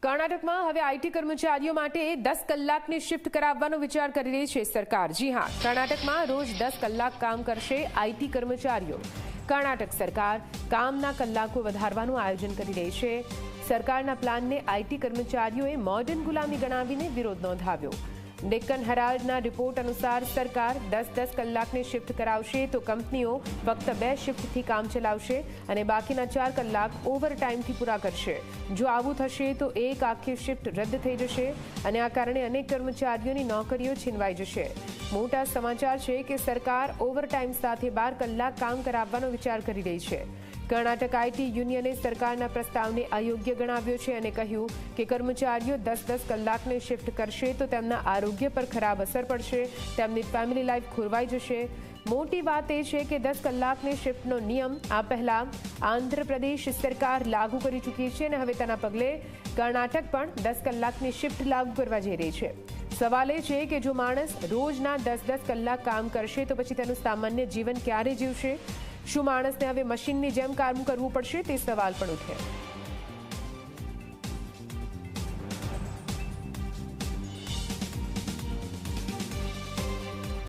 કર્ણાટકમાં હવે આઈટી કર્મચારીઓ માટે 10 કલાકની શિફ્ટ કરાવવાનો વિચાર કરી રહી છે સરકાર। જી હા, કર્ણાટકમાં રોજ 10 કલાક કામ કરશે આઈટી કર્મચારીઓ। કર્ણાટક સરકાર કામના કલાકો વધારવાનું આયોજન કરી રહી છે। સરકારના પ્લાનને આઈટી કર્મચારીઓએ મોડર્ન ગુલામી ગણાવીને વિરોધ નોંધાવ્યો। ડેક્કન હેરાલ્ડના રિપોર્ટ અનુસાર સરકાર 10-10 કલાકની શિફ્ટ કરાવશે તો કંપનીઓ ફક્ત 2 શિફ્ટથી કામ ચલાવશે અને બાકીના 4 કલાક ઓવરટાઈમથી પૂરા કરશે। જો આવું થશે તો એક આખી શિફ્ટ રદ થઈ જશે અને આ કારણે અનેક કર્મચારીઓની નોકરીઓ છીનવાઈ જશે। મોટા સમાચાર છે કે સરકાર ઓવરટાઈમ સાથે 12 કલાક કામ કરાવવાનો વિચાર કરી રહી છે। કર્ણાટક આઈટી યુનિયને સરકારના પ્રસ્તાવને અયોગ્ય ગણાવ્યો છે અને કહ્યું કે કર્મચારીઓ 10-10 કલાકની શિફ્ટ કરશે તો તેમના આરોગ્ય પર ખરાબ અસર પડશે, તેમની ફેમિલી લાઈફ ખોરવાઈ જશે। મોટી વાત એ છે કે 10 કલાકની શિફ્ટનો નિયમ આ પહેલા આંધ્રપ્રદેશ સરકાર લાગુ કરી ચૂકી છે અને હવે તેના પગલે કર્ણાટક પણ 10 કલાકની શિફ્ટ લાગુ કરવા જઈ રહી છે। સવાલ એ છે કે જો માણસ રોજના 10-10 કલાક કામ કરશે તો પછી તેનું સામાન્ય જીવન ક્યારે જીવશે? શું માણસને હવે મશીનની જેમ કામ કરવું પડશે? તે સવાલ પણ ઉઠે।